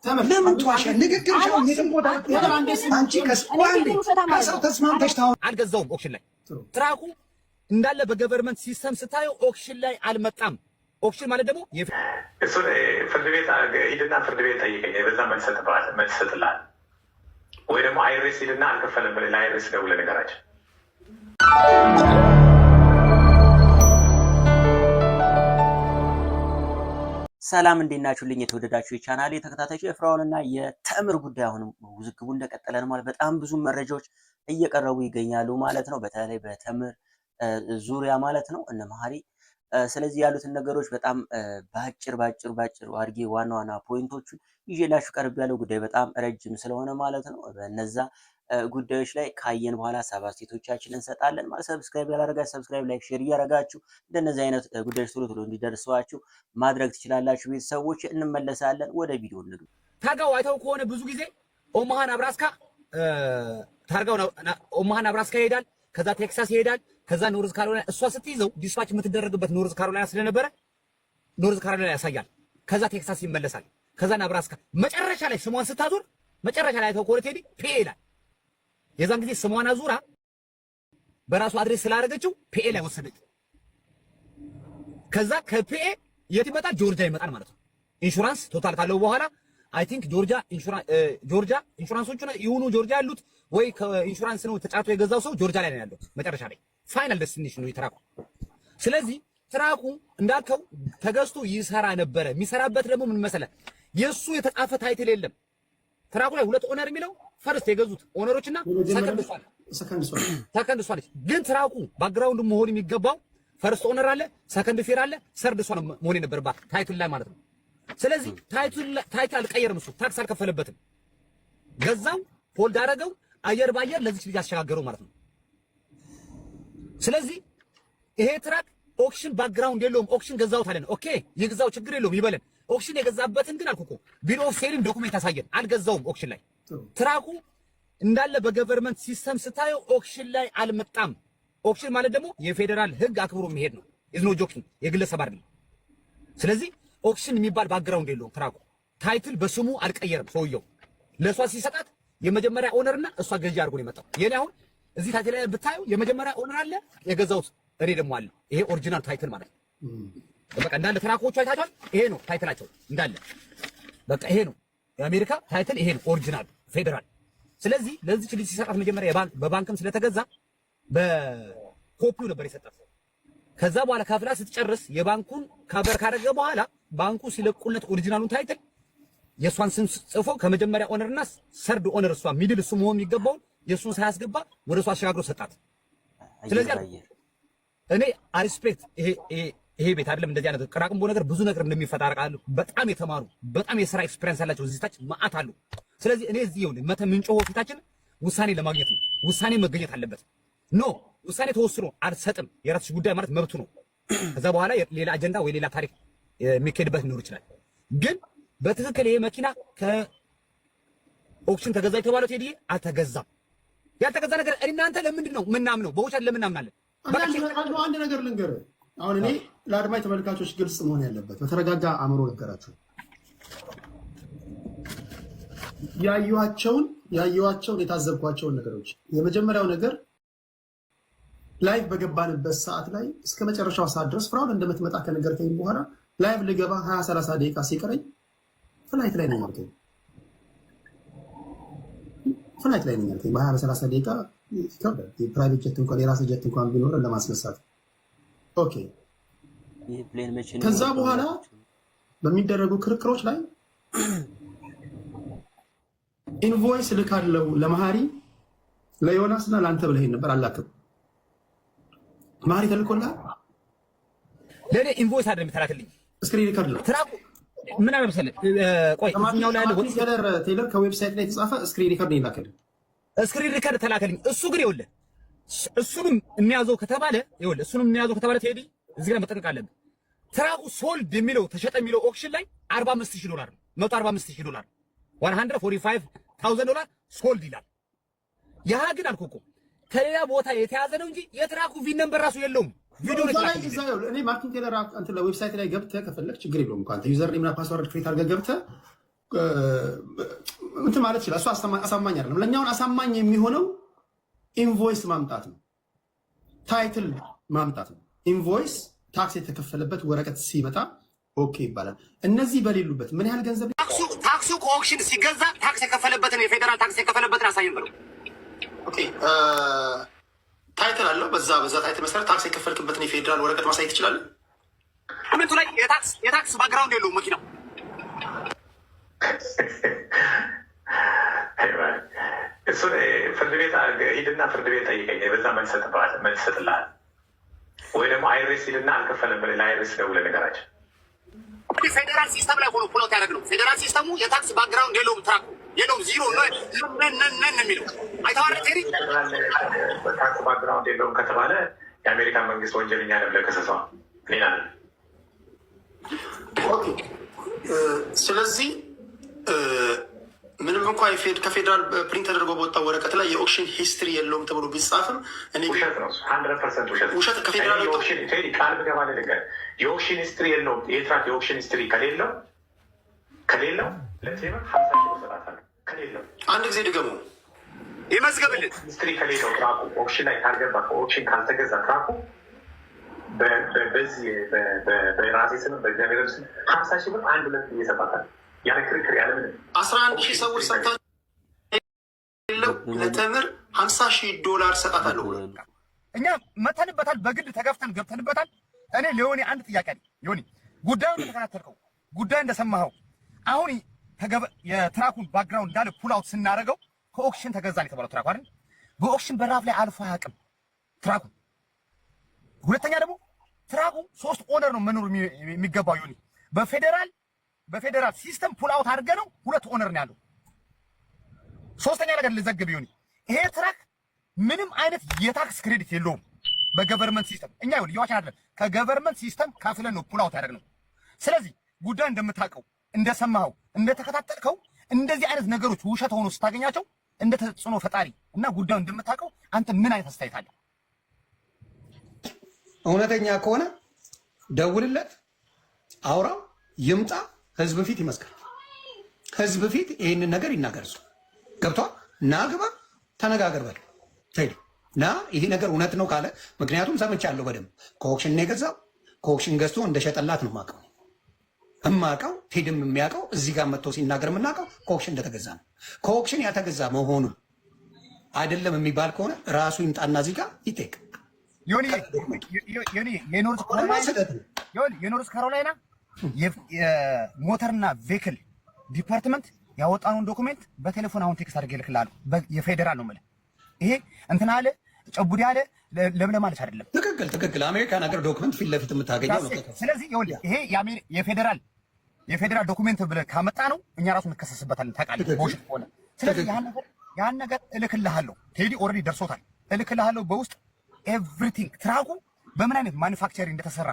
ለምን ተዋሸ? ንግግር ሻው ንግግር አንቺ ከሰው ተስማምተሽ ታው አልገዛውም። ኦክሽን ላይ ትራኩ እንዳለ በገቨርንመንት ሲስተም ስታየው ኦክሽን ላይ አልመጣም። ኦክሽን ማለት ደግሞ እሱ ፍርድ ቤት ሂድና ፍርድ ቤት ጠይቀኝ፣ በዛ መልስ ሰጥልሃል። ወይ ደግሞ አይሬስ ሂድና አልከፈለም ብለህ ለአይሬስ ደውለህ ንገራቸው። ሰላም እንዴት ናችሁልኝ? የተወደዳችሁ የቻናሌ ተከታታዮች የፍራኦልና የተምር ጉዳይ አሁንም ውዝግቡ እንደቀጠለ ነው ማለት በጣም ብዙ መረጃዎች እየቀረቡ ይገኛሉ ማለት ነው። በተለይ በተምር ዙሪያ ማለት ነው እነ መሀሪ ስለዚህ ያሉትን ነገሮች በጣም ባጭር አድርጌ ዋና ፖይንቶቹን ይዤላችሁ ቀርብ ያለው ጉዳይ በጣም ረጅም ስለሆነ ማለት ነው በእነዛ ጉዳዮች ላይ ካየን በኋላ አስተያየቶቻችንን እንሰጣለን ማለት። ሰብስክራይብ ያላደረጋችሁ ሰብስክራይብ፣ ላይክ፣ ሼር እያደረጋችሁ እንደነዚህ አይነት ጉዳዮች ቶሎ እንዲደርሷችሁ ማድረግ ትችላላችሁ። ቤተሰቦች እንመለሳለን ወደ ቪዲዮ እንግባ። ታርጋው አይተው ከሆነ ብዙ ጊዜ ኦማሃ ናብራስካ ታርጋው ኦማሃ ናብራስካ ይሄዳል፣ ከዛ ቴክሳስ ይሄዳል፣ ከዛ ኖርዝ ካሮላይና እሷ ስትይዘው ዲስፓች የምትደረግበት ኖርዝ ካሮላይና ስለነበረ ኖርዝ ካሮላይና ያሳያል። ከዛ ቴክሳስ ይመለሳል፣ ከዛ ናብራስካ መጨረሻ ላይ ስሟን ስታዞር መጨረሻ ላይ አይተው ከሆነ ቴዲ ፒኤ ይላል። የዛን ጊዜ ስሟን አዙራ በራሱ አድሬስ ስላደረገችው ፒኤ ላይ ወሰደች። ከዛ ከፒኤ የት ይመጣል? ጆርጂያ ይመጣል ማለት ነው። ኢንሹራንስ ቶታል ካለው በኋላ አይ ቲንክ ጆርጂያ ኢንሹራንሶቹ ይሁኑ ጆርጂያ ያሉት ወይ ከኢንሹራንስ ነው ተጫርቶ የገዛው ሰው ጆርጂያ ላይ ነው ያለው። መጨረሻ ላይ ፋይናል ዴስቲኔሽን ነው ትራኩ። ስለዚህ ትራኩ እንዳልከው ተገዝቶ ይሰራ ነበረ። የሚሰራበት ደግሞ ምን መሰለህ? የሱ የተጻፈ ታይትል የለም ትራኩ ላይ። ሁለት ኦነር የሚለው ፈርስት የገዙት ኦነሮችና ሰከንድ ሷል። ግን ትራኩ ባክግራውንድ መሆን የሚገባው ፈርስት ኦነር አለ፣ ሰከንድ ፌር አለ፣ ሰርድ ሷል መሆን የነበረባት ታይትል ላይ ማለት ነው። ስለዚህ ታይትል አልቀየርም፣ እሱ ታክስ አልከፈለበትም። ገዛው፣ ሆልድ አደረገው፣ አየር ባየር ለዚች ልጅ አሸጋገረው ማለት ነው። ስለዚህ ይሄ ትራክ ኦክሽን ባክግራውንድ የለውም። ኦክሽን ገዛውት አለን። ኦኬ ይግዛው፣ ችግር የለውም ይበለን። ኦክሽን የገዛበትን ግን አልኩ እኮ ቢሮ ኦፍ ሴልም ዶክመንት ያሳየን። አልገዛውም ኦክሽን ላይ። ትራኩ እንዳለ በገቨርንመንት ሲስተም ስታየው ኦክሽን ላይ አልመጣም። ኦክሽን ማለት ደግሞ የፌደራል ሕግ አክብሮ የሚሄድ ነው። ኢዝኖ ጆኪንግ የግለሰብ አይደለም። ስለዚህ ኦክሽን የሚባል ባክግራውንድ የለውም ትራኩ። ታይትል በስሙ አልቀየርም ሰውየው። ለሷ ሲሰጣት የመጀመሪያ ኦነርና እሷ ገዢ አድርጎ ነው የመጣው። የኔ አሁን እዚህ ታይትል ላይ ብታዩ የመጀመሪያ ኦነር አለ፣ የገዛውት እኔ ደግሞ አለ። ይሄ ኦሪጂናል ታይትል ማለት ነው። በቃ እንዳለ ትራኮቹ አይታችኋል። ይሄ ነው ታይትላቸው እንዳለ። በቃ ይሄ ነው የአሜሪካ ታይትል፣ ይሄ ነው ኦሪጂናል ፌደራል። ስለዚህ ለዚች ልጅ ሲሰጣት መጀመሪያ በባንክም ስለተገዛ በኮፒው ነበር የሰጣት። ከዛ በኋላ ካፍላ ስትጨርስ የባንኩን ካቨር ካደረገ በኋላ ባንኩ ሲለቁለት ኦሪጂናሉን ታይትል የሷን ስም ጽፎ ከመጀመሪያ ኦነርና ሰርድ ኦነር እሷ ሚድል እሱ መሆን የሚገባውን የሱን ሳያስገባ ወደ እሷ አሸጋግሮ ሰጣት። ስለዚህ እኔ አሪስፔክት ይሄ ቤት አይደለም እንደዚህ አይነት ቅራቅንቦ ነገር ብዙ ነገር እንደሚፈጣረቃሉ በጣም የተማሩ በጣም የሥራ ኤክስፒሪየንስ ያላቸው እዚህ ታች ማአት አሉ። ስለዚህ እኔ እዚህ ይሁን ምንጮሆ ፊታችን ውሳኔ ለማግኘት ነው። ውሳኔ መገኘት አለበት። ኖ ውሳኔ ተወስኖ አልሰጥም የራስሽ ጉዳይ ማለት መብቱ ነው። ከዛ በኋላ ሌላ አጀንዳ ወይ ሌላ ታሪክ የሚካሄድበት ሊኖር ይችላል። ግን በትክክል ይሄ መኪና ከኦክሽን ተገዛ የተባለው ቴዲ አልተገዛም። ያልተገዛ ነገር እናንተ ለምንድን ነው ምናምነው? በውሸት ለምን እናምናለን? አንድ ነገር ልንገርህ። አሁን እኔ ለአድማጭ ተመልካቾች ግልጽ መሆን ያለበት በተረጋጋ አእምሮ ነገራቸው ያየኋቸውን የታዘብኳቸውን ነገሮች። የመጀመሪያው ነገር ላይቭ በገባንበት ሰዓት ላይ እስከ መጨረሻው ሰዓት ድረስ ፍራኦል እንደምትመጣ ከነገርከኝ በኋላ ላይቭ ልገባ 20-30 ደቂቃ ሲቀረኝ ፍላይት ላይ ነኝ ያልከኝ። በ20-30 ደቂቃ የፕራይቬት ጀት እንኳን የራስ ጀት እንኳን ቢኖር ለማስነሳት ኦኬ። ከዛ በኋላ በሚደረጉ ክርክሮች ላይ ኢንቮይስ ልካለው ለመሀሪ ለዮናስ እና ለአንተ ብለኸኝ ነበር። አላክም መሀሪ ተልኮልሃል? ለኔ ኢንቮይስ አይደለም የተላከልኝ ስክሪን ሪከርድ ነው። ትራኩ ምን አለ መሰለህ? ቆይ እኛው ላይ ያለው ቴለር ከዌብሳይት ላይ የተጻፈ ስክሪን ሪከርድ ነው የላከልኝ። ስክሪን ሪከርድ ተላከልኝ። እሱ ግን ይኸውልህ እሱንም የሚያዘው ከተባለ ቴዲ እዚህ ጋር መጠንቀቅ አለብህ። ትራኩ ሶልድ የሚለው ተሸጠ የሚለው ኦክሽን ላይ $45,000 ነው። $145,000 $145,000 ሶልድ ይላል። ያ ግን አልኩህ እኮ ከሌላ ቦታ የተያዘ ነው እንጂ የትራኩ ቪን ነምበር ራሱ የለውም። ቪዲዮ ነው። እኔ ማርቲን ቴለር አንተ ለዌብሳይት ላይ ገብተህ ከፈለክ ችግር የለውም። እንኳን ዩዘር ኔም እና ፓስወርድ ክሬት አድርገህ ገብተህ እንትን ማለት ይችላል። እሱ አሳማኝ አይደለም። ለእኛውን አሳማኝ የሚሆነው ኢንቮይስ ማምጣት ነው፣ ታይትል ማምጣት ነው። ኢንቮይስ ታክስ የተከፈለበት ወረቀት ሲመጣ ኦኬ ይባላል። እነዚህ በሌሉበት ምን ያህል ገንዘብ ታክሱ ከኦክሽን ሲገዛ ታክስ የከፈለበትን የፌዴራል ታክስ የከፈለበትን አሳይን ብለው ኦኬ ታይትል አለው። በዛ ታይትል መሰረት ታክስ የከፈልክበትን የፌዴራል ወረቀት ማሳየት ትችላለህ። ኮሜንቱ ላይ የታክስ ባክግራውንድ የለውም መኪናው። እሱን ፍርድ ቤት ሂድና ፍርድ ቤት ጠይቀኝ፣ በዛ መልስ እሰጥልሃለሁ። ወይ ደግሞ አይሬስ ሂድና አልከፈለም ብለህ ለአይሬስ ደውለህ ንገራቸው። ፌዴራል ሲስተም ላይ ሆኖ ፕሎት ያደረግ ነው። ፌዴራል ሲስተሙ የታክስ ባክግራውንድ የለውም፣ ትራኩ የለውም፣ ዚሮ ነን የሚለው አይተዋል። ቴሪ ታክስ ባክግራውንድ የለውም ከተባለ የአሜሪካን መንግስት ወንጀለኛ ነው ብለህ ከሰሰዋል። ሌላ ነው። ስለዚህ ምንም እንኳ ከፌዴራል ፕሪንት ተደርጎ በወጣው ወረቀት ላይ የኦክሽን ሂስትሪ የለውም ተብሎ ቢጻፍም ውሸት ነው። 100% ውሸት። ከፌዴራል ቃል ብገባል ነገር የኦክሽን ሂስትሪ የለውም። የትራክ የኦክሽን ሂስትሪ ከሌለው ለቴምር 50 ሺህ ሰጣታለሁ። ከሌለው አንድ ጊዜ ድገሙ ይመዝገብልን። ሂስትሪ ከሌለው ትራኩ ኦክሽን ላይ ካልገባ ከኦክሽን ካልተገዛ ትራኩ በዚህ በራሴ ስም በእግዚአብሔር ስም 50 ሺህ ብር 1-2 እየሰጣታል። ያለ ክርክር ያለ ምንም 11 ሺህ ሰዎች ሰጥታ ለተምር $50,000 ሰጣታለሁ። እኛ መተንበታል፣ በግል ተገፍተን ገብተንበታል። እኔ ሊሆን አንድ ጥያቄ አለ። ሊሆን ጉዳዩን እንደተከታተልከው ጉዳይ እንደሰማኸው አሁን የትራኩን ባክግራውንድ እንዳለ ፑል አውት ስናደርገው ከኦክሽን ተገዛን የተባለው ትራኩ አይደል? በኦክሽን በራፍ ላይ አልፎ አያውቅም ትራኩ። ሁለተኛ ደግሞ ትራኩ 3 ኦነር ነው መኖር የሚገባው። ይሁን በፌዴራል ሲስተም ፑል አውት አድርገህ ነው 2 ኦነር ነው ያለው። ሶስተኛ ነገር ልዘግብ ይሁን ይሄ ትራክ ምንም አይነት የታክስ ክሬዲት የለውም በገቨርንመንት ሲስተም። እኛ ይሁን ይዋቻ አይደለም ከገቨርንመንት ሲስተም ካፍለን ነው ፑል አውት ያደረግነው። ስለዚህ ጉዳይ እንደምታውቀው እንደሰማኸው እንደተከታተልከው እንደዚህ አይነት ነገሮች ውሸት ሆኖ ስታገኛቸው እንደ ተጽዕኖ ፈጣሪ እና ጉዳዩ እንደምታውቀው አንተ ምን አይነት አስተያየት አለ? እውነተኛ ከሆነ ደውልለት፣ አውራው፣ ይምጣ፣ ህዝብ ፊት ይመስክር። ህዝብ ፊት ይህንን ነገር ይናገር። እሱ ገብቷል። ና ግባ፣ ተነጋገር በል ሄድ ና ይሄ ነገር እውነት ነው ካለ፣ ምክንያቱም ሰምቻለሁ በደንብ ከኦክሽን ነው የገዛው። ከኦክሽን ገዝቶ እንደሸጠላት ነው የማውቀው እማውቀው ቴድም የሚያውቀው እዚህ ጋር መጥቶ ሲናገር የምናውቀው ከኦክሽን እንደተገዛ ነው። ከኦክሽን ያተገዛ መሆኑን አይደለም የሚባል ከሆነ ራሱ ይምጣና እዚህ ጋር ይጠይቅ። የኖርዝ ካሮላይና የሞተርና ቬክል ዲፓርትመንት ያወጣነውን ዶኩሜንት በቴሌፎን አሁን ቴክስት አድርጌ እልክልሃለሁ። የፌዴራል ነው የምልህ። ይሄ እንትን አለ ጨቡዴ አለ ለምለም ማለት አይደለም። ትክክል። አሜሪካን ሀገር ዶኩሜንት ፊት ለፊት የምታገኘው ነው። ስለዚህ ይሄ የፌዴራል ዶኩሜንት ብለህ ካመጣ ነው እኛ ራሱ እንከሰስበታለን። ታውቃለህ ቦሽት ሆነ። ስለዚህ ያን ነገር እልክልሃለሁ። ቴዲ ኦልሬዲ ደርሶታል። እልክልሃለሁ በውስጥ ኤቭሪቲንግ ትራኩ በምን አይነት ማኒፋክቸሪንግ እንደተሰራ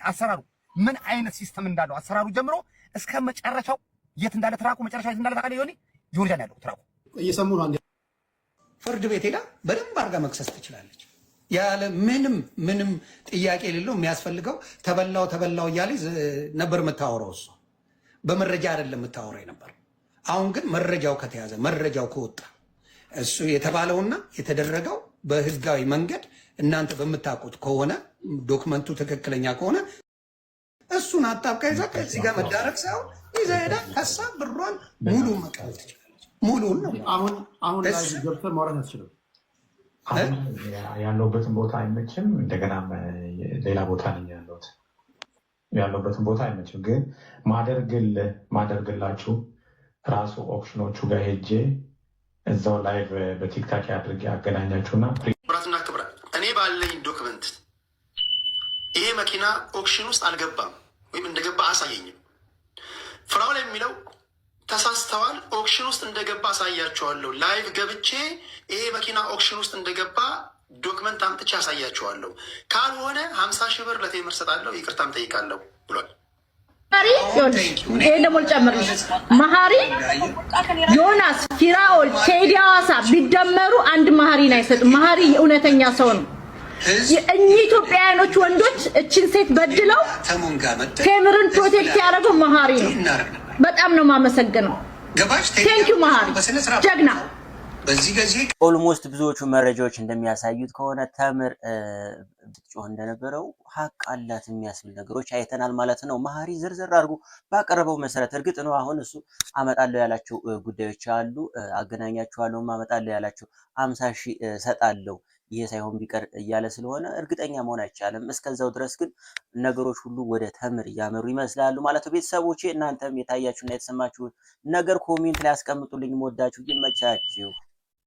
አሰራሩ ምን አይነት ሲስተም እንዳለው አሰራሩ ጀምሮ እስከ መጨረሻው የት እንዳለ ትራኩ መጨረሻ የት እንዳለ ታውቃለህ። ጆርጂያ ያለው ትራኩ እየሰሙ ነው። ፍርድ ቤት ሄዳ በደንብ አድርጋ መክሰስ ትችላለች። ያለ ምንም ጥያቄ የሌለው የሚያስፈልገው ተበላው እያለች ነበር የምታወራው። እሷ በመረጃ አይደለም የምታወራው ነበር። አሁን ግን መረጃው ከተያዘ መረጃው ከወጣ እሱ የተባለውና የተደረገው በህጋዊ መንገድ እናንተ በምታውቁት ከሆነ ዶክመንቱ ትክክለኛ ከሆነ እሱን አጣብቃ ይዛ ከዚህ ጋር መዳረግ ሳይሆን ይዛ ሄዳ ከሳ ብሯን ሙሉ መቀበል ትችላለች። ሙሉን ነው። አሁን ላይ ገብተህ ማውራት አትችልም። ያለሁበትን ቦታ አይመችም። እንደገና ሌላ ቦታ ነኝ ያለሁበትን ቦታ አይመችም። ግን ማደርግላችሁ ራሱ ኦፕሽኖቹ ጋር ሄጄ እዛው ላይቭ በቲክታክ አድርጌ አገናኛችሁና ብራትና ክብራ እኔ ባለኝ ዶክመንት ይሄ መኪና ኦክሽን ውስጥ አልገባም ወይም እንደገባ አሳየኝም። ፍራውል የሚለው ተሳስተዋል። ኦክሽን ውስጥ እንደገባ አሳያቸዋለሁ። ላይቭ ገብቼ ይሄ መኪና ኦክሽን ውስጥ እንደገባ ዶክመንት አምጥቼ አሳያቸዋለሁ። ካልሆነ 50 ሺህ ብር ለቴምር ሰጣለሁ፣ ይቅርታም ጠይቃለሁ ብሏል። ይሄ ደግሞ ልጨምርልሽ፣ መሀሪ ዮናስ፣ ፊራኦል፣ ቴዲ ሐዋሳ ቢደመሩ አንድ መሀሪን አይሰጡም። መሀሪ እውነተኛ ሰው ነው። እኚህ ኢትዮጵያውያኖች ወንዶች እችን ሴት በድለው ቴምርን ፕሮቴክት ያደረገው መሀሪ ነው። በጣም ነው የማመሰግነው። ገባሽ? ቴንኪው መሀሪ ጀግና። በዚህ ጊዜ ኦልሞስት ብዙዎቹ መረጃዎች እንደሚያሳዩት ከሆነ ተምር ጮህ እንደነበረው ሀቅ አላት የሚያስብል ነገሮች አይተናል ማለት ነው። መሀሪ ዝርዝር አድርጎ ባቀረበው መሰረት እርግጥ ነው አሁን እሱ አመጣለሁ ያላቸው ጉዳዮች አሉ። አገናኛቸዋለሁ አመጣለሁ ያላቸው 50 ሺህ ሰጣለሁ ይሄ ሳይሆን ቢቀር እያለ ስለሆነ እርግጠኛ መሆን አይቻልም። እስከዛው ድረስ ግን ነገሮች ሁሉ ወደ ተምር እያመሩ ይመስላሉ ማለት ነው። ቤተሰቦቼ እናንተም የታያችሁና የተሰማችሁን ነገር ኮሜንት ላይ አስቀምጡልኝ። ወዳችሁ ይመቻችሁ።